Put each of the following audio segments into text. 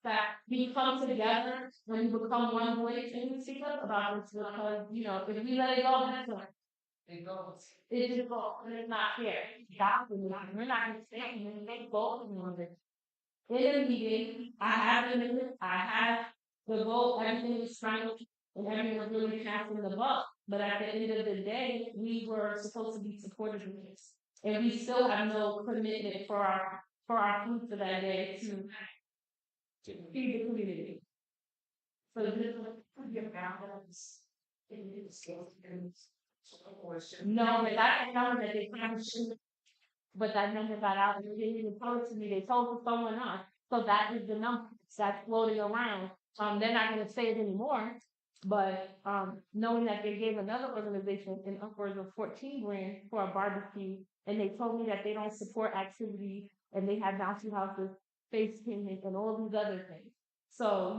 that we come together when we become one voice and we speak up about this because, if we let it go, that's not. It goes. It just goes. And it's not fair. God, we're not going to say anything. They both of it. In the meeting, I have the minute, I have the vote, everything is signed, and everyone really passing the buck. But at the end of the day, we were supposed to be supportive of this. And we still have no commitment for our food for that day to feed the community. So this is your balance. No, but that number that they kind of should, but that number got out and they didn't even tell it to me. They told someone else. So that is the number that's floating around. They're not going to say it anymore. But knowing that they gave another organization an upwards of 14 grand for a barbecue, and they told me that they don't support activity and they have bouncy houses, face painting, and all these other things. So,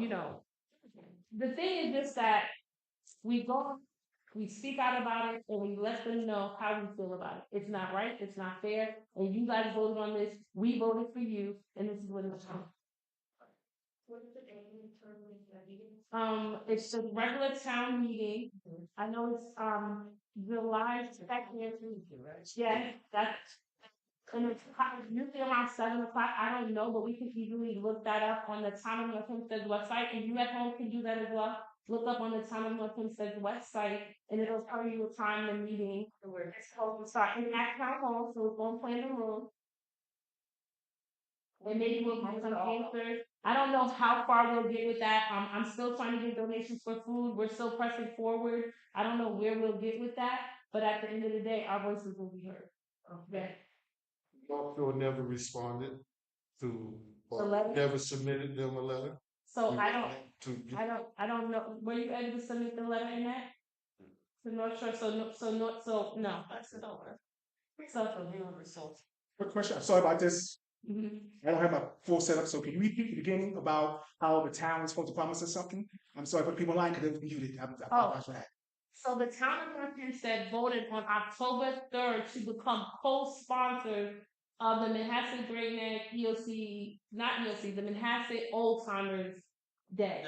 the thing is just that we go, we speak out about it, and we let them know how we feel about it. It's not right, it's not fair, and you guys voted on this, we voted for you, and this is what it's about. It's a regular town meeting. I know it's July second. Yeah, that's and it's usually around 7 o'clock. I don't know, but we can easily look that up on the Town of North Hempstead's website, and you at home can do that as well. Look up on the Town of North Hempstead's website, and it'll tell you what time the meeting is supposed to start. And at town hall, so it's going to plan the room. And maybe we'll get some answers. I don't know how far we'll get with that. I'm still trying to get donations for food. We're still pressing forward. I don't know where we'll get with that, but at the end of the day, our voices will be heard. Okay. Northfield never responded to, The or letter? never submitted them a letter. So We I don't, wanted to get- I don't know. Were you able to submit the letter in that? To North Shore, no. That's it over. So. Quick question. I'm sorry about this. Mhm. I don't have my full setup, so can you repeat the beginning about how the town is supposed to promise us something? I'm sorry for people online because they muted. I apologize for that. So the town of North Hempstead voted on October 3rd to become co-sponsor of the Manhasset Great Neck EOC, not EOC, the Manhasset Old Timers Day.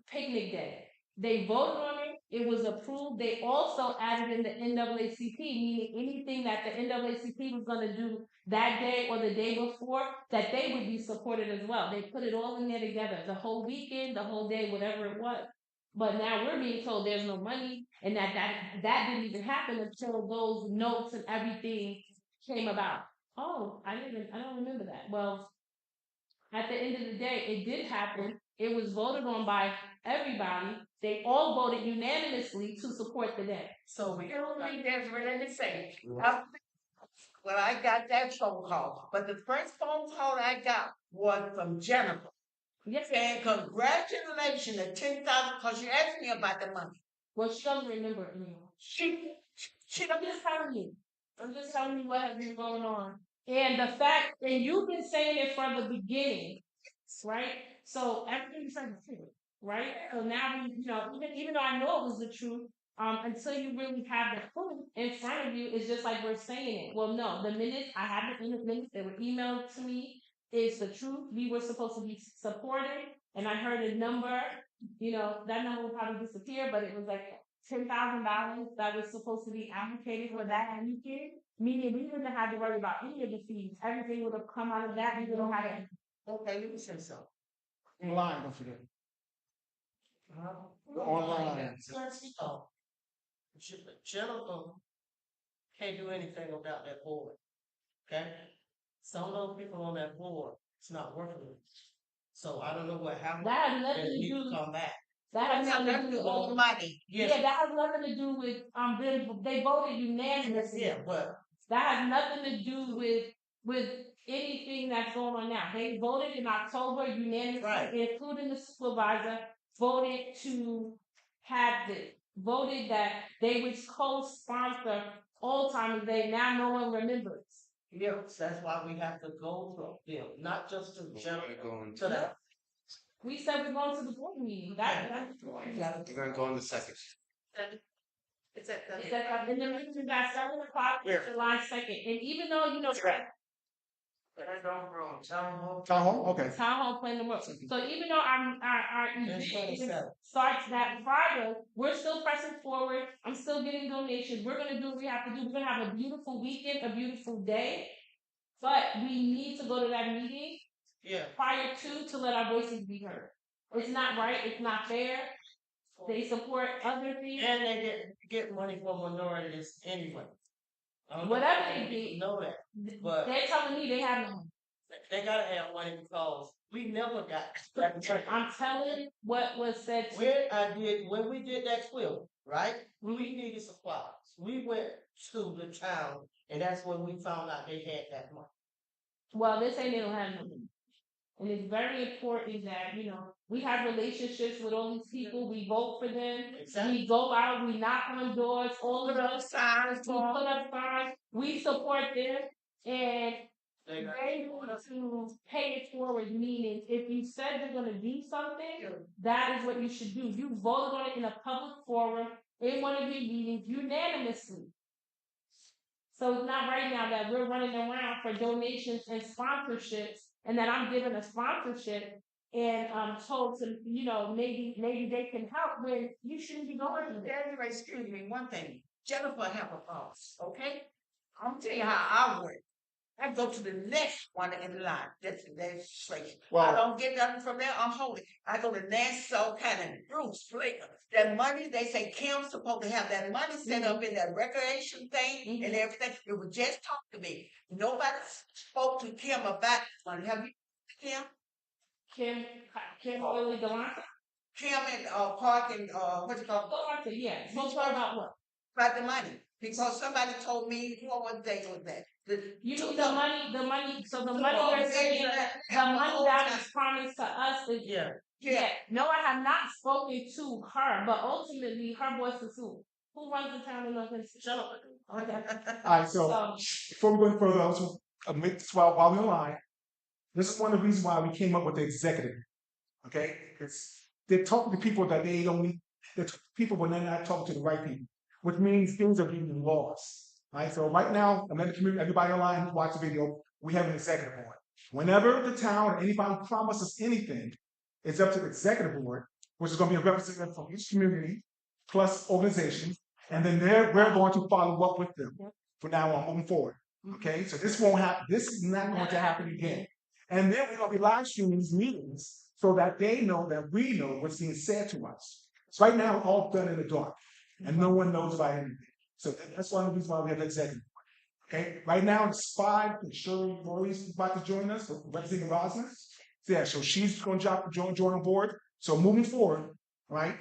Picnic Day. They voted on it. It was approved. They also added in the NAACP, meaning anything that the NAACP was going to do that day or the day before, that they would be supported as well. They put it all in there together, the whole weekend, the whole day, whatever it was. But now we're being told there's no money, and that didn't even happen until those notes and everything came about. Oh, I don't remember that. Well, at the end of the day, it did happen. It was voted on by everybody. They all voted unanimously to support the day. So we don't think there's really to say. Well, I got that phone call, but the first phone call I got was from Jennifer. Yes. Saying congratulations at 10,000 because you asked me about the money. Well, she doesn't remember it anymore. She I'm just telling you. I'm just telling you what has been going on. And the fact, and you've been saying it from the beginning, right? So everything's like the truth, right? So now we, even though I know it was the truth, until you really have the proof in front of you, it's just like we're saying it. Well, no, the minutes I have the minutes that were emailed to me is the truth. We were supposed to be supported, and I heard a number. That number will probably disappear, but it was like $10,000 that was supposed to be allocated for that weekend. Meaning we didn't have to worry about any of the fees. Everything would have come out of that. We don't have to. okay, let me say so. Online, don't forget. Online. Jennifer can't do anything without that board. Okay? Some of those people on that board, it's not working. So I don't know what happened. That has nothing to do. Come back. That has nothing to do with money. Yes. Yeah, that has nothing to do with they voted unanimously. Yeah, but that has nothing to do with anything that's going on now. They voted in October unanimously, right, including the supervisor, voted to have it. Voted that they would co-sponsor Old Timers Day. Now no one remembers. Yes, that's why we have to go to them, not just to general, to that. We said we're going to the board meeting. We're gonna go in the second. It's at and the meeting is at 7 o'clock, July 2nd. And even though Town hall? Okay. Town hall playing the role. So even though our That's event 27. starts that Friday, we're still pressing forward. I'm still getting donations. We're gonna do what we have to do. We're gonna have a beautiful weekend, a beautiful day. But we need to go to that meeting Yeah. prior to let our voices be heard. It's not right, it's not fair. They support other things. And they get money from minorities anyway. I don't know Whatever if they people get, know that, but they're telling me they have no money. they gotta have money because we never got that. I'm telling what was said to When we did that quilt, right? We needed supplies. We went to the town, and that's when we found out they had that money. well, they say they don't have no money. And it's very important that, we have relationships with all these people. We vote for them. Exactly. We go out, we knock on doors, all of those signs, we put up signs, we support them, and they want to pay it forward, meaning if you said you're going to do something, that is what you should do. You voted on it in a public forum, in one of your meetings, unanimously. So it's not right now that we're running around for donations and sponsorships, and that I'm given a sponsorship and I'm told to, maybe they can help when you shouldn't be going through that. Anyway, excuse me, one thing. Jennifer have a boss, okay? I'm gonna tell you how I work. I go to the next one in line. That's the legislation. Wow. I don't get nothing from there. I'm holy. I go to Nassau County, Bruce, Flaker. That money, they say Kim's supposed to have that money set up in that recreation thing and everything. It was just talk to me. Nobody spoke to Kim about money. Have you, Kim? Kim Oily Galante? Kim and Park and what you call it? Galante, yeah. So talk about what? About the money. Because somebody told me what day was that. You mean the money, so the money you're saying, the money that was promised to us is, yeah. No, I have not spoken to her, but ultimately her voice is who? Who runs the town in North Carolina? Okay. All right, so before we go any further, I also admit this while we're online. This is one of the reasons why we came up with the executive. Okay? Because they're talking to people that they don't need, they're talking to people when they're not talking to the right people, which means things are being lost. Right? So right now, I'm in the community, everybody online who watch the video, we have an executive board. Whenever the town or anybody promises anything, it's up to the executive board, which is going to be a representative from each community plus organization, and then we're going to follow up with them from now on moving forward. Okay, so this won't happen. This is not going to happen again. And then we're going to be live streaming these meetings so that they know that we know what's being said to us. So right now, all done in the dark, and no one knows about anything. So that's one of the reasons why we have the executive board. Okay, right now it's 5, and Shirley Lori's about to join us, representing Rosner. So yeah, so she's going to join on board. So moving forward, right,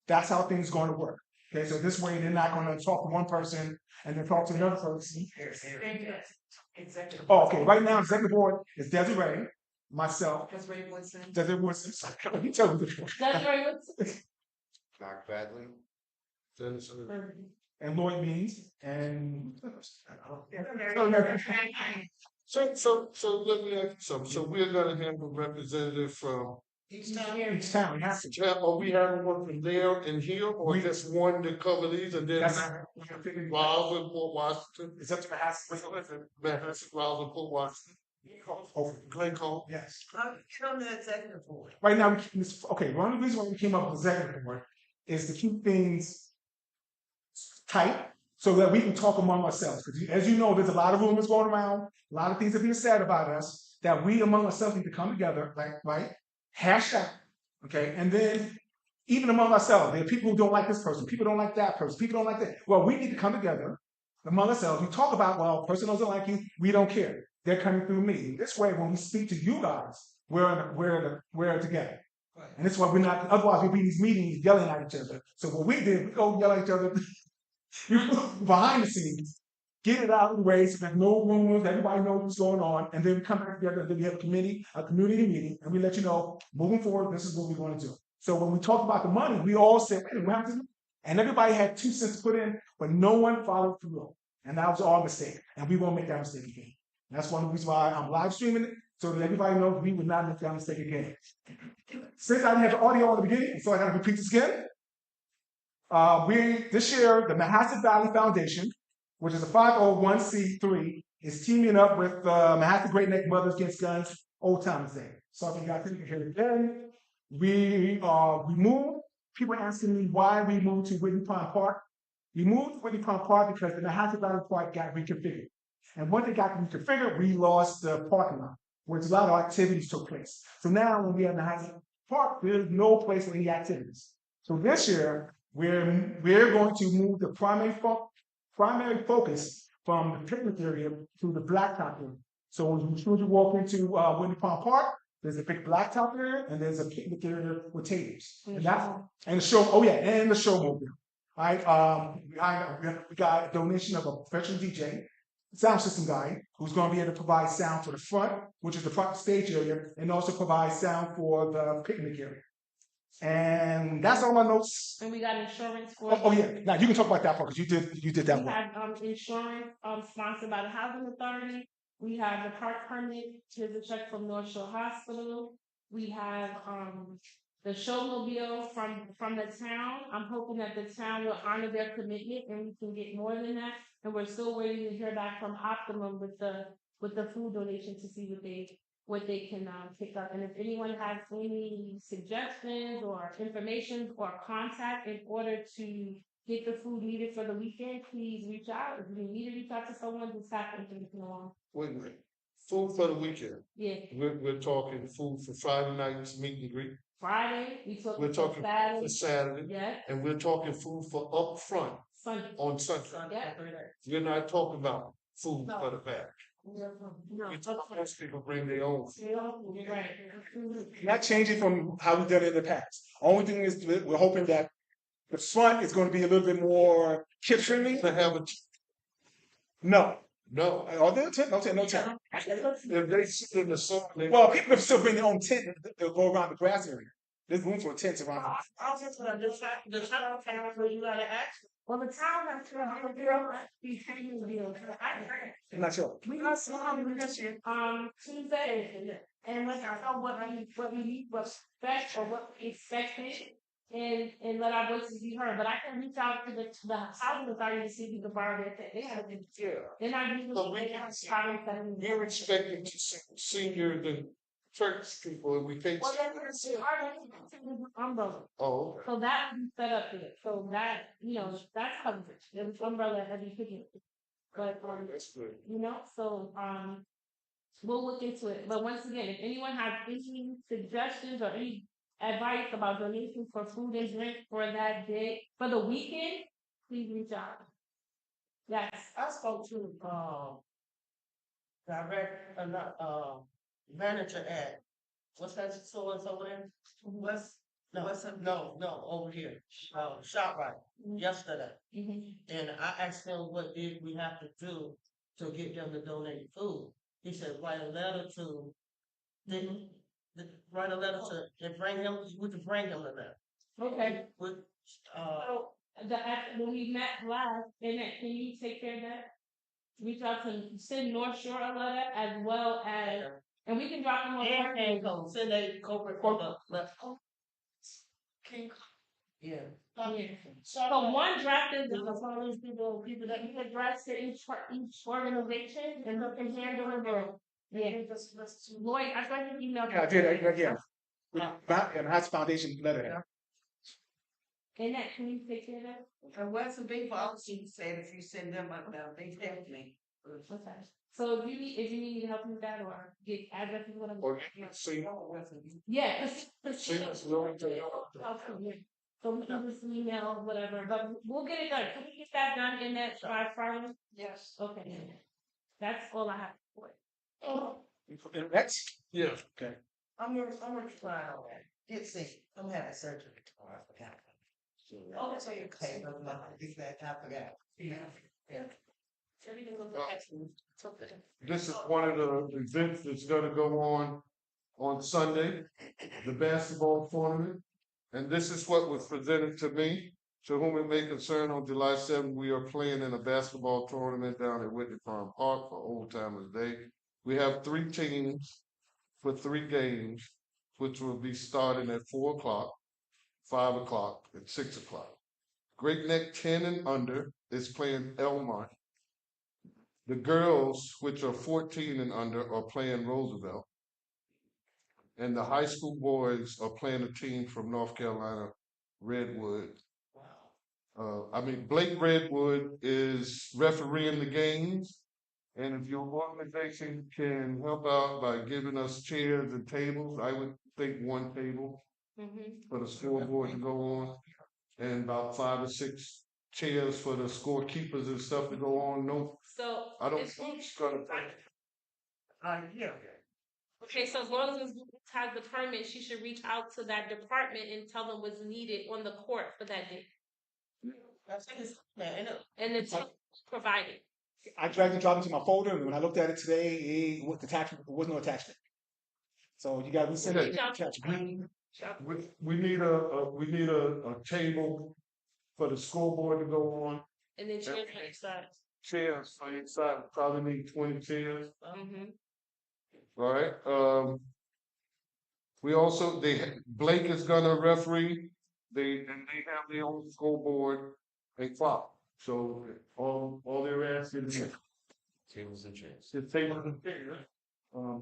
that's how things are going to work. Okay, so this way they're not going to talk to one person and then talk to another person. Oh, okay, right now executive board is Desiree, myself, Desiree Woodson. You tell me the Desiree Woodson. Mark Bradley. and Lloyd Means and So let me ask you something. So we're gonna have a representative from Each time. each town. We have to. are we having one from there and here, or just one to cover these and then That's Rouse and Port Washington? it's up to the Manhasset, Rouse and Port Washington. Glencoe. Yes. How you get on the executive board? Right now, one of the reasons why we came up with the executive board is to keep things tight so that we can talk among ourselves. Because as you know, there's a lot of rumors going around, a lot of things are being said about us that we among ourselves need to come together, right? Hash out, okay? And then even among ourselves, there are people who don't like this person, people don't like that person, people don't like that. Well, we need to come together among ourselves. We talk about, well, person doesn't like you, we don't care. They're coming through me. This way, when we speak to you guys, we're together. Right. And that's why we're not, otherwise we'll be in these meetings yelling at each other. So what we did, we go yell at each other behind the scenes, get it out of the way so there's no rumors, everybody knows what's going on, and then we come back together and then we have a community meeting, and we let you know, moving forward, this is what we're going to do. So when we talk about the money, we all said, wait, what happens? And everybody had 2 cents to put in, but no one followed through. And that was our mistake. And we won't make that mistake again. And that's one of the reasons why I'm live streaming it, so that everybody knows we will not make that mistake again. Since I didn't have the audio in the beginning, so I got to repeat this again. This year, the Manhasset Valley Foundation, which is a 501c3 is teaming up with Manhattan Great Neck Mothers Against Guns Old Timers Day. So if you guys can hear it again, we moved. People asking me why we moved to Whitney Pond Park. We moved to Whitney Pond Park because the Manhattan Valley Park got reconfigured. And once it got reconfigured, we lost the parking lot, where a lot of activities took place. So now when we have Manhattan Park, there's no place for any activities. So this year, we're going to move the primary focus from the picnic area to the blacktop area. So as soon as you walk into Whitney Pond Park, there's a big blacktop area and there's a picnic area with tables. And the show. Oh yeah, and the showmobile. All right. We got a donation of a professional DJ, sound system guy, who's going to be able to provide sound for the front, which is the front stage area, and also provide sound for the picnic area. And that's all my notes. And we got insurance for. Oh yeah. Now you can talk about that part because you did that We one. have insurance sponsored by the Housing Authority. We have the park permit. Here's a check from North Shore Hospital. We have the showmobile from the town. I'm hoping that the town will honor their commitment and we can get more than that. And we're still waiting to hear back from Optimum with the food donation to see what they can pick up. And if anyone has any suggestions or information or contact in order to get the food needed for the weekend, please reach out. If you need to reach out to someone, just tap into along. Wait a minute. Food for the weekend. Yeah. We're talking food for Friday night's meet and greet. Friday, We're talking Saturday. for Saturday. Yeah. And we're talking food for up front Sunday. on Sunday. Yeah. We're not talking about food for the back. No. Most people bring their own food. Right. Not changing from how we've done it in the past. Only thing is we're hoping that the front is going to be a little bit more kid friendly. To have a No. no. Are there a tent? No tent. No tent. If they sit in the sun, Well, people can still bring their own tent. They'll go around the grass area. There's room for tents around. I was just gonna the town where you gotta ask. Well, the town has to have a deal. Be taking the deal. I'm not sure. We got some Tuesday, and let us know what we need, what expect or what we expected, and let our voices be heard. But I can reach out to the housing authority to see if we can borrow their thing. They have a good deal. They're not usually So we they can have see- problems that we- You're expecting to see seniors and church people, and we can't. Well, they're gonna see our umbrella. Oh, okay. So that we set up there. So that that's coverage. There's umbrella heavy picking. But That's good. so we'll look into it. But once again, if anyone has any suggestions or any advice about donations for food and drink for that day, for the weekend, please reach out. Yes. I spoke to manager at what's that store over there? No, over here. ShopRite yesterday. Mm-hmm. And I asked him what did we have to do to get them to donate food. He said write a letter to write a letter to and bring him we can bring him a letter. Okay. With So when we met last, can you take care of that? Reach out to send North Shore a letter as well as, and we can drop them on. and go send a corporate letter. Yeah. So one draft is all these people that you address to each organization and who can handle it. Yeah. Lloyd, I got your email. Yeah, I did. Yeah. And House Foundation letter. And that, can you take care of that? And what's the big policy said if you send them up now, they help me. Okay. So if you need me to help you with that or get addresses, whatever. Or you can see. Yeah, See us willing to help. so we can just email whatever, but we'll get it done. Can we get that done in that by Friday? Yes. Okay. That's all I have for it. Next. Yeah. Okay. I'm gonna try on that. Get sick. I'm having surgery tomorrow. I forgot. Oh, so you're okay. I forgot. Yeah. This is one of the events that's gonna go on Sunday, the basketball tournament. And this is what was presented to me. To whom it may concern, on July 7th, we are playing in a basketball tournament down at Whitney Farm Park for Old Timers Day. We have 3 teams for 3 games, which will be starting at 4 o'clock, 5 o'clock, and 6 o'clock. Great Neck 10 and under is playing Elmont. The girls, which are 14 and under, are playing Roosevelt. And the high school boys are playing a team from North Carolina, Redwood. Blake Redwood is refereeing the games. And if your organization can help out by giving us chairs and tables, I would think one table for the scoreboard to go on, and about 5 or 6 chairs for the scorekeepers and stuff to go on. No, So I don't it's think it's gonna. Yeah. okay. So as long as Ms. Booth has the permit, she should reach out to that department and tell them what's needed on the court for that day, That's his, man, and it's provided. I dragged and dropped it to my folder, and when I looked at it today, the attachment there was no attachment. So you got to resend Okay. the attachment. We need a table for the scoreboard to go on. And then chairs on each side. Chairs for each side. Probably need 20 chairs. Mm-hmm. All right. We also Blake is gonna referee. They have their own scoreboard, a clock. So all they're asking is Tables and chairs. the table and chairs.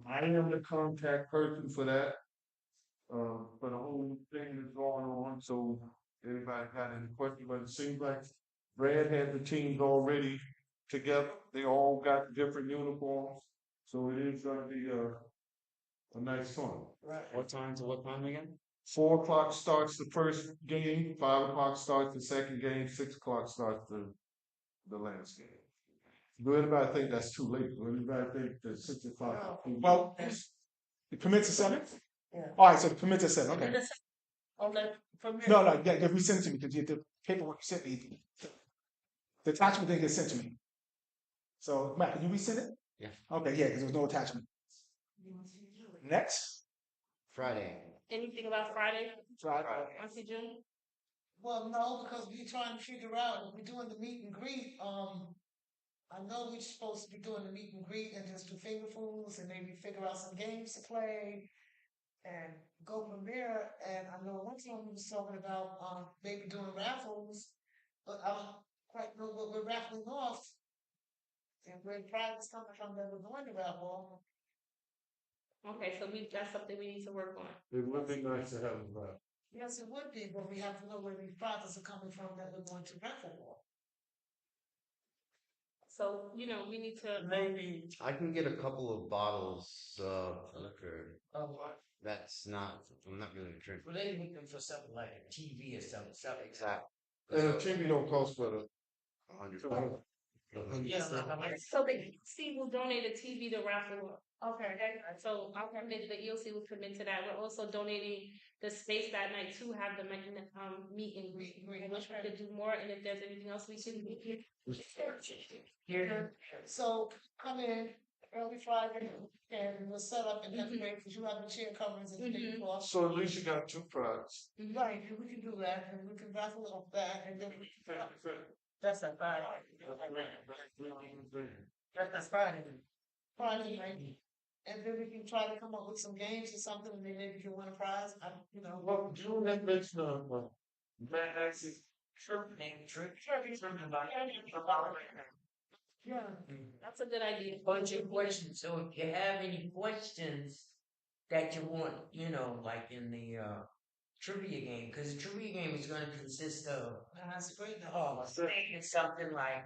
I am the contact person for that. For the whole thing that's going on. So anybody got any questions? But it seems like Brad had the teams already together. They all got different uniforms. So it is gonna be a nice fun. right. What time to what time again? 4 o'clock starts the first game, 5 o'clock starts the second game, 6 o'clock starts the last game. Do anybody think that's too late? Do anybody think that 6 o'clock? is too late? Well, the permits are 7? Yeah. All right, so the permits are 7. Okay. Okay, from here. No, yeah, resend it to me because the paperwork you sent me, the attachment didn't get sent to me. So, Matt, can you resend it? Yeah. Okay, yeah, because there was no attachment. Next. Friday. Anything about Friday? Friday. Auntie June? Well, no, because we're trying to figure out if we're doing the meet and greet. I know we're supposed to be doing the meet and greet and just do finger foods and maybe figure out some games to play and go from there. And I know one time we was talking about maybe doing raffles, but I don't quite know what we're raffling off. And where the prize is coming from that we're going to raffle. Okay, so that's something we need to work on. It would be nice to have that. Yes, it would be, but we have to know where these prizes are coming from that we're going to raffle for. So, we need to Maybe, I can get a couple of bottles of liquor. what? I'm not really a drink. Well, they looking for something like a TV or something. Exactly. And a TV don't cost but $100. Yeah, so the EOC will donate a TV to raffle. Okay. So I'll commit, the EOC will commit to that. We're also donating the space that night to have the meet and greet. I wish we could do more, and if there's anything else we can do. So come in early Friday and we'll set up and decorate because you have the chair coverings and things off. So at least you got 2 prizes. Right, and we can do that and we can raffle off that and then That's a Friday. That's Friday. Friday night. And then we can try to come up with some games or something and then maybe you can win a prize. Well, June that makes Yeah. That's a good idea. Bunch of questions. So if you have any questions that you want, like in the trivia game, because the trivia game is going to consist of That's great. saying something like,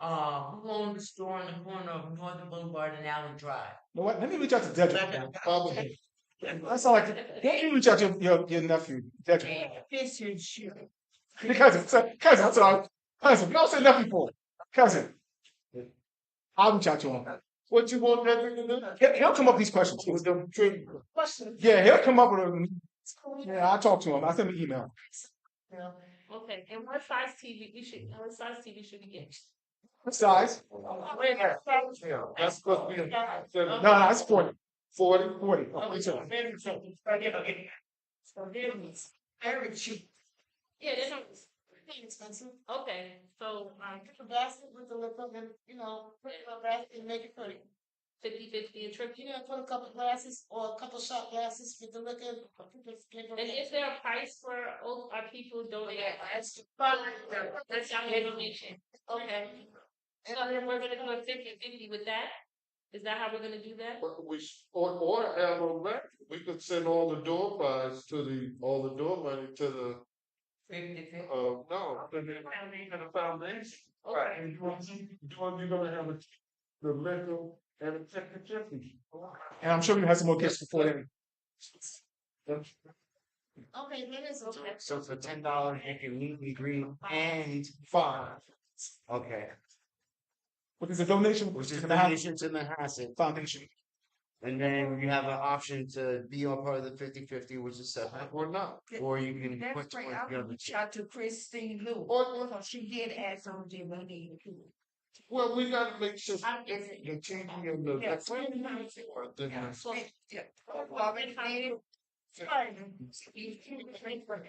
who owned the store on the corner of Northern Boulevard and Allen Drive? You know what? Let me reach out to Dedrick. Probably. That's all let me reach out to your nephew, Dedrick. This is shit. Your cousin, I'm sorry. Cousin, you don't say nephew for. Cousin. I'll reach out to him. What you want that to do? He'll come up with these questions. With them trivia. Yeah, he'll come up with them. Yeah, I'll talk to him. I'll send him an email. Yeah. Okay, and what size TV should we get? What size? Yeah, that's supposed to be No, that's 40. 40. 40. Oh, Okay, sorry. very cheap. Yeah, they're not. Expensive. Okay, so Get a basket with the liquor and, put it in a basket and make it pretty. 50-50 a trip. Put a couple glasses or a couple shot glasses with the liquor. And is there a price for our people donating? That's our donation. Okay. So then we're gonna do a 50-50 with that? Is that how we're gonna do that? But or have them back. We could send all the door prize all the door money to the, 50-50. no, to the foundation. Okay. And you're gonna have the liquor and a chicken. And I'm sure we have some more gifts before then. Okay, that is okay. So for $10, you can meet and greet and Fine. okay, Which is a donation, which is to the Manhattan donation to Manhasset. Foundation. And then you have an option to be a part of the 50-50, which is separate, Or not. or you can That's put great. towards I the will other reach two. out to Christine Lou. Or, She did ask something we need to. well, we gotta make sure I'm just. the changing of the. Yeah. Then So, yeah. Already made it. Fine.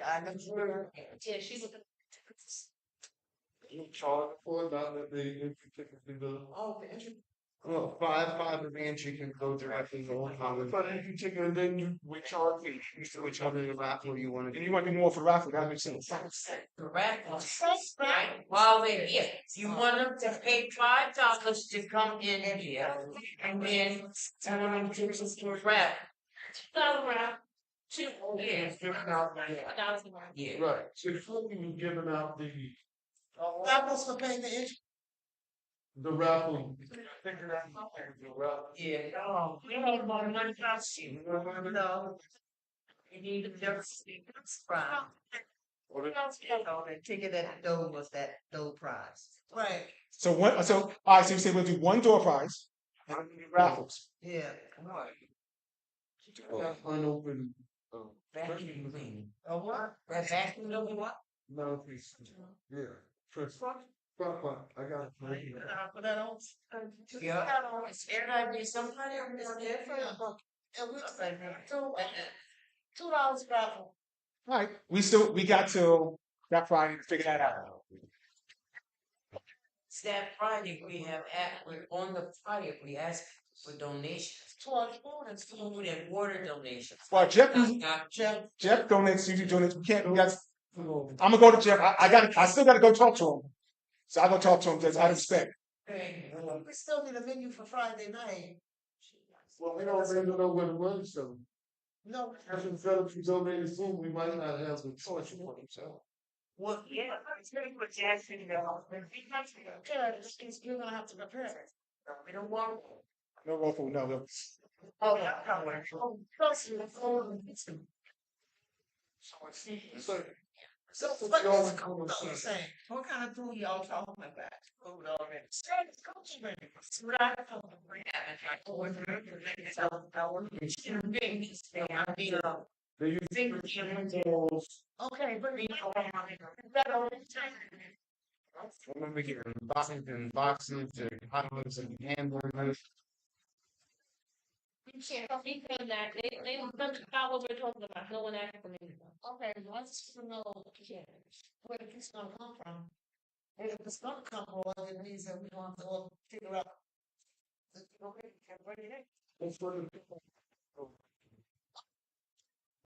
I'm sure. Yeah, she was. you charge for it, not that they particularly Oh, the entry. Well, five of the entry can go directly to one the. But if you take it, then we charge you. whichever raffle you want And to you do. want to do more for raffle, that makes sense. Correct. Right? While they're here, you want them to pay $5 to come in here, and then tell them to just wrap. $2 2 Yeah. $1,000. Yeah. Right, so before you giving out That was for paying the entry. the raffle. Figure out the raffle. Yeah. Oh, we need more money cost you. No. You need to just right. Or the- No, the ticket at the door was that door prize. Right, So all right, so you say we'll do one door prize and raffles. yeah. Unopened, Vacuum cleaning. A what? That vacuum over what? no, piece. Yeah. First, I got it. Put that on. Yeah. It's fair idea. Somebody over there for a And we say, $2 raffle. All right, we got till that Friday to figure that out. It's that Friday we have we're on the Friday we ask for donations. Towards food and Food and water donations. Well, Jeff donates, usually donates, I'm gonna go to Jeff, I still gotta go talk to him. So I'm gonna talk to him, just out of respect. we still need a menu for Friday night. Well, we don't really know where the money's from. No. After Phillips donated food, we might not have the choice for themselves. Well, yeah, it's very good Jackson, You're gonna have to prepare it. we don't want. No raffle, no. Oh, yeah, So what is food I'm saying? What kind of food y'all talking about? Food already. They use Okay, but Remember getting boxes and boxes and hot dogs and hamburgers. You can't speak on that. They don't know what we're talking about. No one asked for me. okay, I just want to know where it's gonna come from. And if it's gonna come from, it means that we want to figure out. Okay, everybody there. That's what it-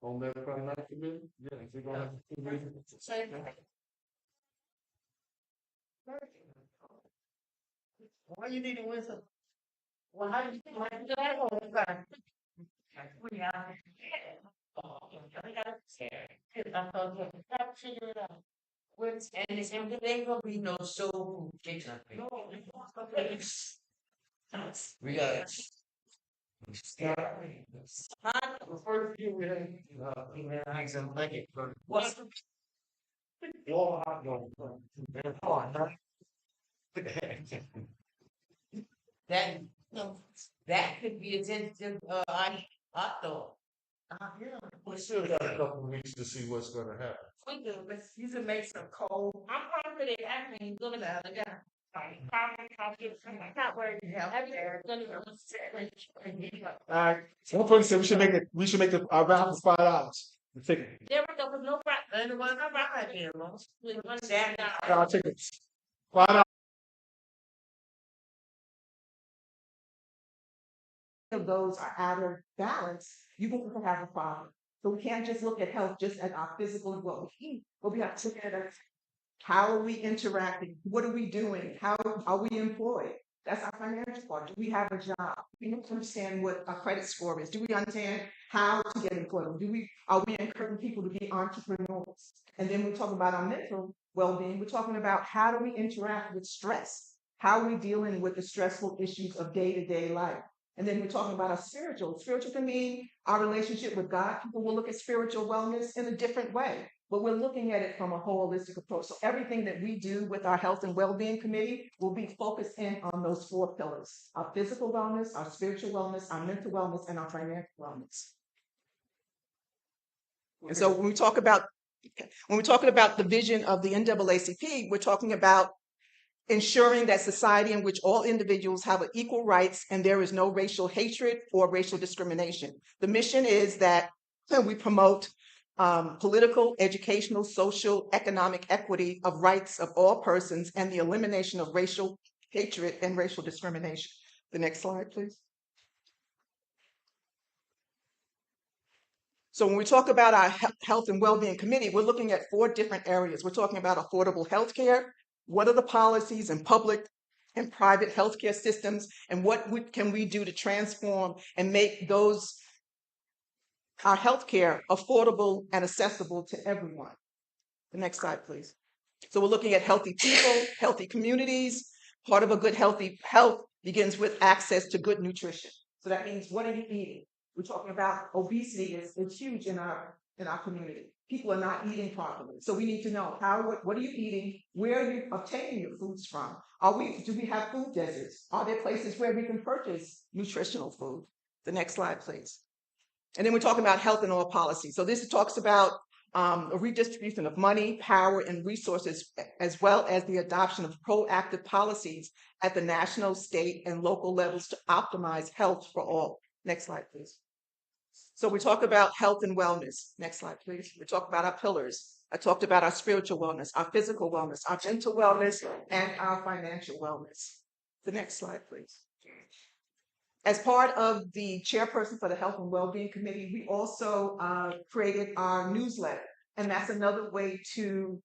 On that Friday night committee, yeah, they're gonna have to. Same thing. Why you need a wisdom? Well, how do you think? Like, do that all the time. We are. I thought, yeah, try to figure it out. And it's and there ain't gonna be no soul food chicken up here. We got The first year we had, eggs and bacon. What's all hot dogs. that? No. That could be a tentative, hot dog. Yeah, We still got a couple of weeks to see what's gonna happen. We do, but you can make some cold. I'm confident everything's gonna be out of that. Not worried. Everything's gonna be. All right, so one person said we should make the raffle $5. The ticket. There we go, with no problem. Ain't nobody got right here, no. Our tickets. $5. Of those are out of balance, you're going to have a problem. So we can't just look at health just as our physical and what we eat, but we have to look at it How are we interacting? What are we doing? How are we employed? That's our financial part. Do we have a job? We need to understand what our credit score is. Do we understand how to get employment? Are we encouraging people to be entrepreneurs? And then we talk about our mental well-being. We're talking about how do we interact with stress? How are we dealing with the stressful issues of day-to-day life? And then we're talking about our spiritual. Spiritual can mean our relationship with God. People will look at spiritual wellness in a different way, but we're looking at it from a holistic approach. So everything that we do with our health and well-being committee will be focused in on those 4 pillars: our physical wellness, our spiritual wellness, our mental wellness, and our financial wellness. And so when we're talking about the vision of the NAACP, we're talking about ensuring that society in which all individuals have equal rights and there is no racial hatred or racial discrimination. The mission is that we promote political, educational, social, economic equity of rights of all persons and the elimination of racial hatred and racial discrimination. The next slide, please. So when we talk about our health and well-being committee, we're looking at 4 different areas. We're talking about affordable health care. What are the policies in public and private healthcare systems, and what can we do to transform and make our healthcare affordable and accessible to everyone? The next slide, please. So we're looking at healthy people, healthy communities. Part of a good healthy health begins with access to good nutrition. So that means, what are you eating? We're talking about obesity is huge in our community. People are not eating properly. So we need to know what are you eating? Where are you obtaining your foods from? Do we have food deserts? Are there places where we can purchase nutritional food? The next slide, please. And then we're talking about health and all policy. So this talks about a redistribution of money, power, and resources, as well as the adoption of proactive policies at the national, state, and local levels to optimize health for all. Next slide, please. So we talk about health and wellness. Next slide, please. We talk about our pillars. I talked about our spiritual wellness, our physical wellness, our mental wellness, and our financial wellness. The next slide, please. As part of the chairperson for the Health and Wellbeing Committee, we also created our newsletter. And that's another way to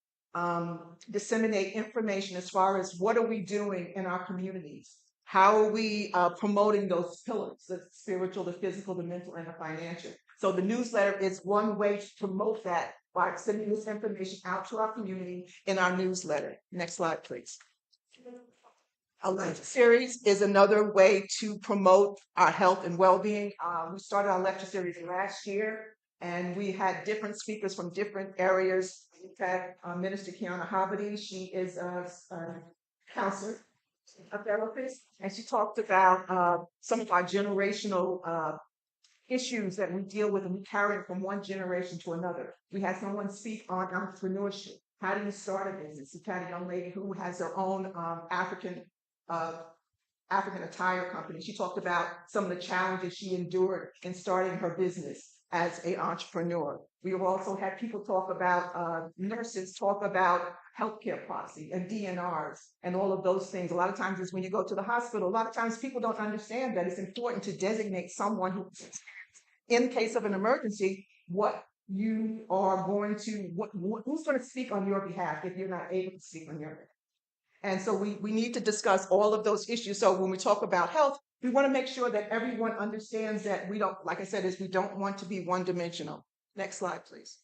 disseminate information as far as what are we doing in our communities. How are we promoting those pillars, the spiritual, the physical, the mental, and the financial? So the newsletter is one way to promote that by sending this information out to our community in our newsletter. Next slide, please. Our lecture series is another way to promote our health and well-being. We started our lecture series last year, and we had different speakers from different areas. In fact, Minister Kiana Habadi, she is a counselor, a therapist, and she talked about some of our generational issues that we deal with and we carry it from one generation to another. We had someone speak on entrepreneurship. How do you start a business? We had a young lady who has her own African attire company. She talked about some of the challenges she endured in starting her business as an entrepreneur. We also had people talk about, nurses talk about healthcare policy and DNRs and all of those things. A lot of times is when you go to the hospital, a lot of times people don't understand that it's important to designate someone who, in case of an emergency, what you are going to, who's going to speak on your behalf if you're not able to speak on your behalf. And so we need to discuss all of those issues. So when we talk about health, we want to make sure that everyone understands that we don't, like I said, we don't want to be one-dimensional. Next slide, please.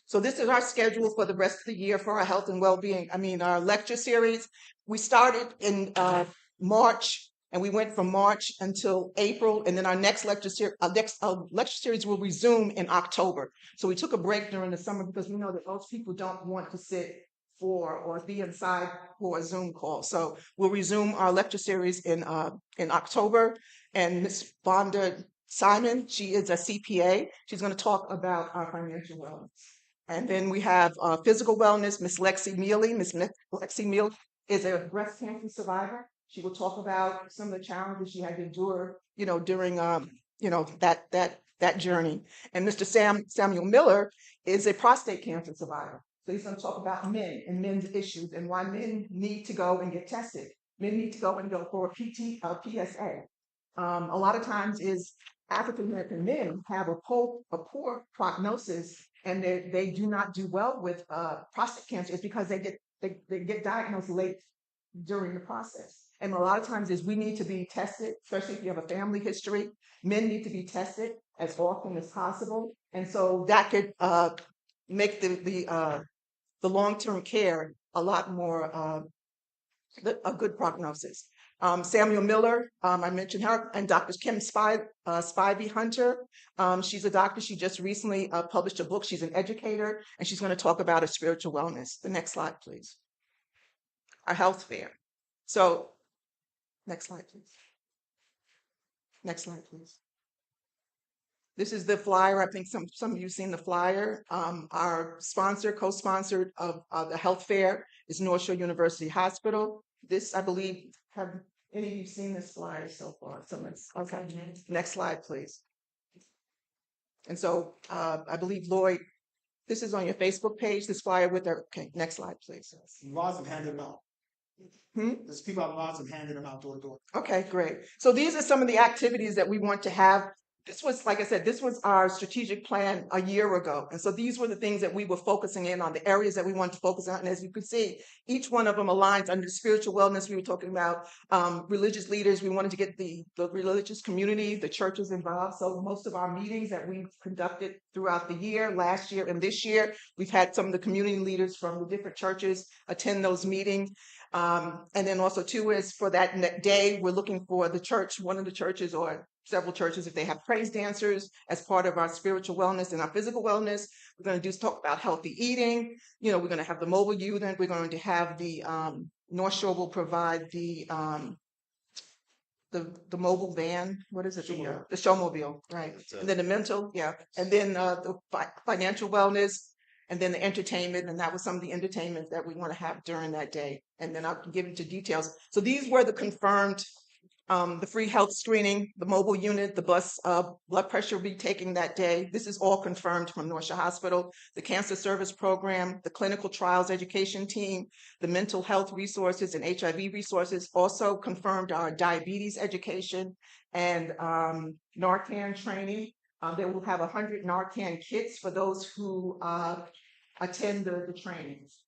So this is our schedule for the rest of the year for our health and well-being. Our lecture series. We started in March, and we went from March until April, and then our next lecture series will resume in October. So we took a break during the summer because we know that most people don't want to sit or be inside for a Zoom call. So we'll resume our lecture series in October. And Ms. Vonda Simon, she is a CPA. She's going to talk about our financial wellness. And then we have physical wellness, Ms. Lexi Mealy. Ms. Lexi Mealy is a breast cancer survivor. She will talk about some of the challenges she had to endure, during that journey. And Mr. Samuel Miller is a prostate cancer survivor. So he's going to talk about men and men's issues and why men need to go and get tested. Men need to go and go for a PSA. a lot of times is African American men have a poor prognosis and they do not do well with prostate cancer. It's because they get diagnosed late during the process. And a lot of times is we need to be tested, especially if you have a family history. Men need to be tested as often as possible, and so that could make the long-term care a lot more a good prognosis. Samuel Miller, I mentioned her, and Dr. Kim Spivey Hunter. She's a doctor. She just recently published a book. She's an educator, and she's going to talk about her spiritual wellness. The next slide, please. Our health fair. So, next slide, please. Next slide, please. This is the flyer. I think some of you have seen the flyer. Our sponsor, co-sponsored of the health fair is North Shore University Hospital. This, I believe, have any of you seen this flyer so far? Okay. Next slide, please. And so I believe Lloyd, this is on your Facebook page, this flyer with their, okay, next slide, please. Lots of handing them out. There's people out lots of handing them out door to door. Okay, great. So these are some of the activities that we want to have. This was, like I said, this was our strategic plan a year ago. And so these were the things that we were focusing in on, the areas that we wanted to focus on. And as you can see, each one of them aligns under spiritual wellness. We were talking about religious leaders. We wanted to get the religious community, the churches involved. So most of our meetings that we've conducted throughout the year, last year and this year, we've had some of the community leaders from the different churches attend those meetings. And then also too is for that day, we're looking for the church, one of the churches or several churches, if they have praise dancers as part of our spiritual wellness and our physical wellness. We're going to talk about healthy eating. You know, we're going to have the mobile unit. We're going to have the North Shore will provide the mobile van. What is it? The showmobile, right? And then the mental, yeah. And then the financial wellness. And then the entertainment, and that was some of the entertainment that we want to have during that day. And then I'll get into details. So these were the confirmed, the free health screening, the mobile unit, the bus blood pressure we'll be taking that day. This is all confirmed from North Shore Hospital, the cancer service program, the clinical trials education team, the mental health resources and HIV resources, also confirmed our diabetes education and Narcan training. They will have 100 Narcan kits for those who attend the trainings.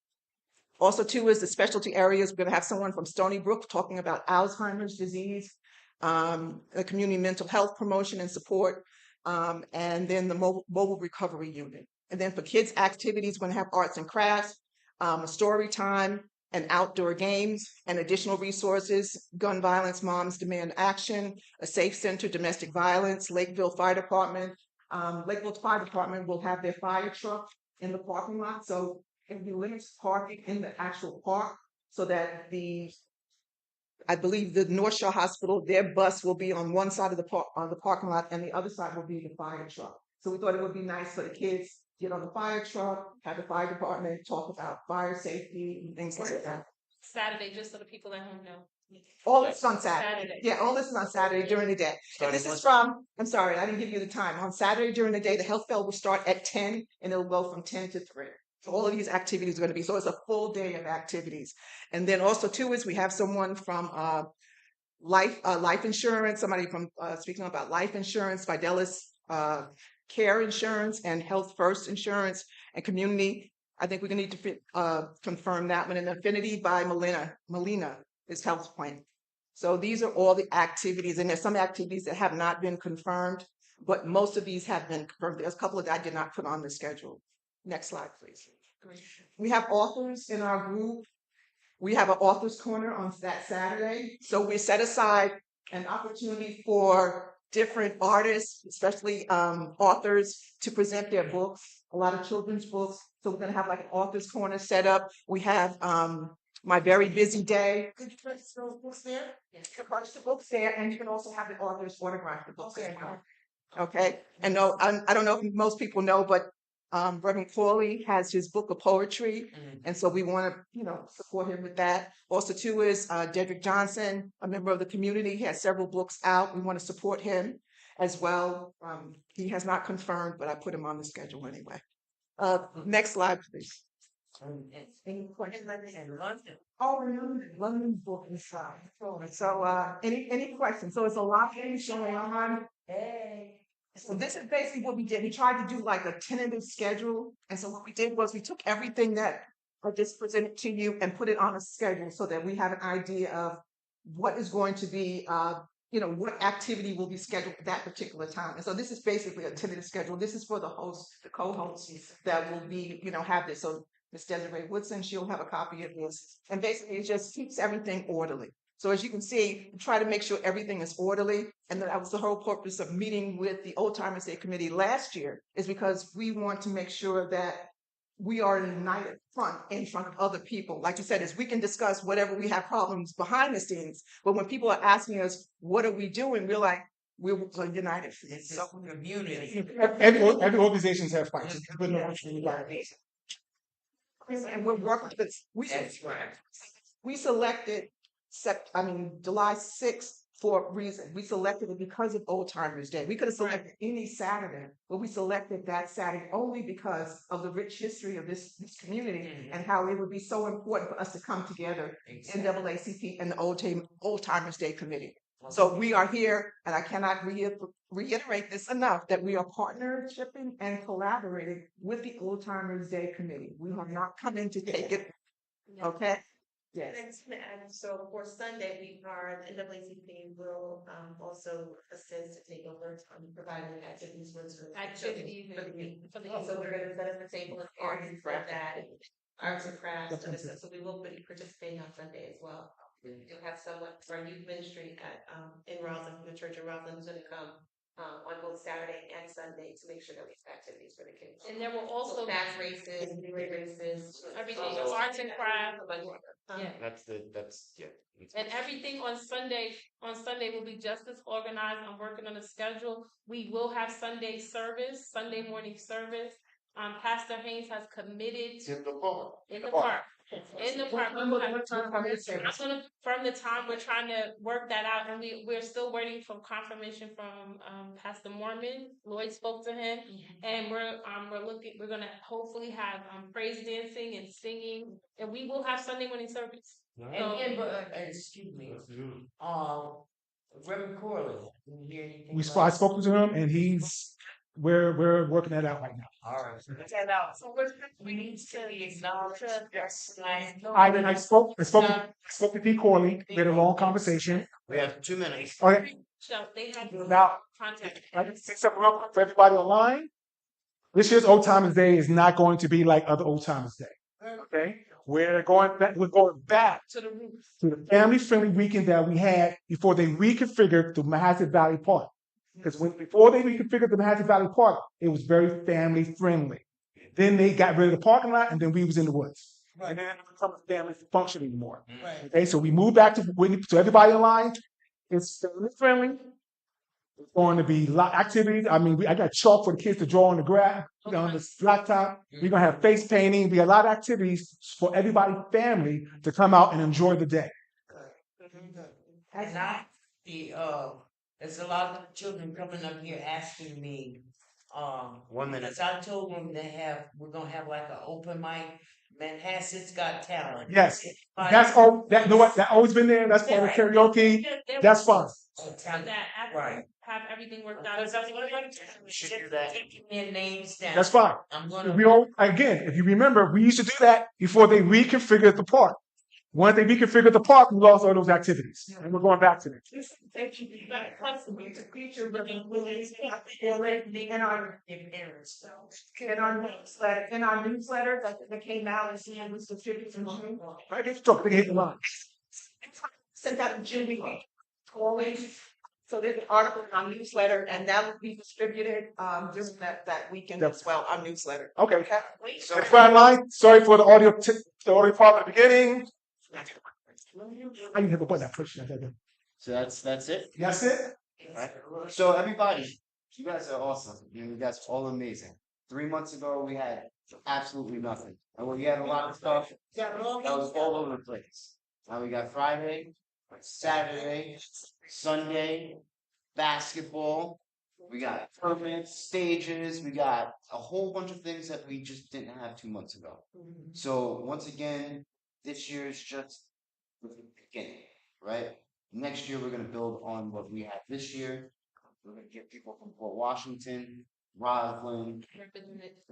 Also, too, is the specialty areas. We're going to have someone from Stony Brook talking about Alzheimer's disease, the community mental health promotion and support, and then the mobile recovery unit. And then for kids' activities, we're going to have arts and crafts, a story time, and outdoor games, and additional resources, gun violence, moms demand action, a safe center, domestic violence, Lakeville Fire Department. Lakeville Fire Department will have their fire truck in the parking lot. So it will be limited parking in the actual park so that I believe the North Shore Hospital, their bus will be on one side of the parking lot and the other side will be the fire truck. So we thought it would be nice for the kids get on the fire truck, have the fire department talk about fire safety and things like that. Saturday, just so the people at home know. All this is on Saturday. Yeah, all this is on Saturday during the day. And this is from, I'm sorry, I didn't give you the time. On Saturday during the day, the health fair will start at 10 and it'll go from 10 to 3. So all of these activities are going to be, so it's a full day of activities. And then also too is we have someone from life insurance, somebody from speaking about life insurance, Fidelis Care Insurance and Health First Insurance and Community. I think we're going to need to confirm that one. And Affinity by Melina is Health Plan. So these are all the activities, and there's some activities that have not been confirmed, but most of these have been confirmed. There's a couple that I did not put on the schedule. Next slide, please. We have authors in our group. We have an author's corner on that Saturday. So we set aside an opportunity for different artists, especially authors, to present their books, a lot of children's books. So we're going to have like an author's corner set up. We have My Very Busy Day. Could you purchase those books there? Yes. You can purchase the books there, and you can also have the authors autograph the books. Okay. And no, I don't know if most people know, but Reverend Corley has his book of poetry, and so we want to, support him with that. Also, too, is Dedrick Johnson, a member of the community. He has several books out. We want to support him as well. He has not confirmed, but I put him on the schedule anyway. Next slide, please. Any questions? In London. Oh, London's book inside. So, any questions? So it's a lot of things going on. Hey. So this is basically what we did. We tried to do like a tentative schedule. And so what we did was we took everything that I just presented to you and put it on a schedule so that we have an idea of what is going to be, what activity will be scheduled at that particular time. And so this is basically a tentative schedule. This is for the hosts, the co-hosts that will be, have this. So Ms. Desiree Woodson, she'll have a copy of this. And basically it just keeps everything orderly. So as you can see, we try to make sure everything is orderly. And that was the whole purpose of meeting with the Old Timers Day Committee last year, is because we want to make sure that we are a united front in front of other people. Like you said, is we can discuss whatever we have problems behind the scenes. But when people are asking us, what are we doing? We're like, we're a united front. It's a community. Every organizations have fights. And we're working with this. That's right. We selected July 6th for a reason. We selected it because of Old Timers Day. We could have selected any Saturday, but we selected that Saturday only because of the rich history of this community and how it would be so important for us to come together, Exactly. NAACP and the Old Timers Day Committee. So we are here, and I cannot reiterate this enough, that we are partnershiping and collaborating with the Old Timers Day Committee. We have not come in to take it, okay? Yes. And so for Sunday, our NAACP will also assist to take over on providing activities for Activities for the youth. for the So we're going to set up a table of areas for that, arts and crafts, other stuff. So we will be participating on Sunday as well. You'll have someone from our youth ministry in Roslyn, from the church in Roslyn, who's going to come on both Saturday and Sunday to make sure that we have activities for the kids. And there will also fast races, relay races, everything, arts and crafts. Yeah. And everything on Sunday will be just as organized. I'm working on a schedule. We will have Sunday morning service. Pastor Haynes has committed In the park. in the park. In the park. I'm gonna confirm the time. We're trying to work that out, and we're still waiting for confirmation from Pastor Mormon. Lloyd spoke to him, and we're gonna hopefully have praise dancing and singing, and we will have Sunday morning service. Excuse me. Reverend Corley, didn't you hear anything? I spoke to him, and we're working that out right now. All right. So we need to be acknowledged. Yes. I spoke to Pete Corley. We had a long conversation. We have 2 minutes. Okay. So they have Now, contact. I can say something real quick for everybody online. This year's Old Timers Day is not going to be like other Old Timers Day. Okay, we're going back To the roof. to the family-friendly weekend that we had before they reconfigured the Manhasset Valley Park. Because before they reconfigured the Manhasset Valley Park, it was very family-friendly. Then they got rid of the parking lot, and then we was in the woods. And then it became a family function anymore. Right. Okay, so we moved back to Whitney. So everybody online, it's family-friendly. It's going to be activities. I got chalk for the kids to draw on the grass, on the blacktop. We're gonna have face painting. We got a lot of activities for everybody, family, to come out and enjoy the day. And I see, there's a lot of children coming up here asking me, 1 minute. because I told them we're gonna have like an open mic, Manhasset's Got Talent. Yes, that's all. That always been there. That's part of karaoke. That's fun. Right. Have everything worked out. We should do that. Taking their names down. That's fine. I'm gonna. Again, if you remember, we used to do that before they reconfigured the park. Once they reconfigured the park, we lost all those activities, and we're going back to them. In our newsletter that came out and was distributed in June. Right, they struck, they hit the line. Sent out in June, always. So there's an article in our newsletter, and that will be distributed during that weekend as well, our newsletter. Okay. So everybody online, sorry for the audio part at the beginning. I didn't have a button I pushed. So that's it. That's it. Right. So everybody, you guys are awesome. You guys are all amazing. 3 months ago, we had absolutely nothing. And we had a lot of stuff that was all over the place. Now we got Friday, Saturday, Sunday, basketball, We got permits, stages, we got a whole bunch of things that we just didn't have 2 months ago. So once again, this year is just the beginning, right? Next year, we're gonna build on what we had this year. We're gonna get people from Port Washington, Roslyn,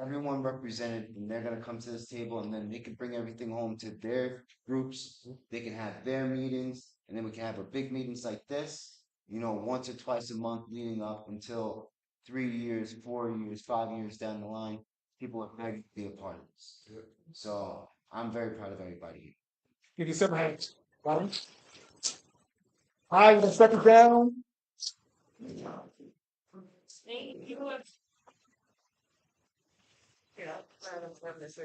everyone represented, and they're gonna come to this table, and then they can bring everything home to their groups. They can have their meetings, and then we can have a big meetings like this, once or twice a month leading up until 3 years, 4 years, 5 years down the line. People are ready to be a part of this. So I'm very proud of everybody. Give you 7 hands. Right? All right, let's second down. Thank you. Yeah, I'm this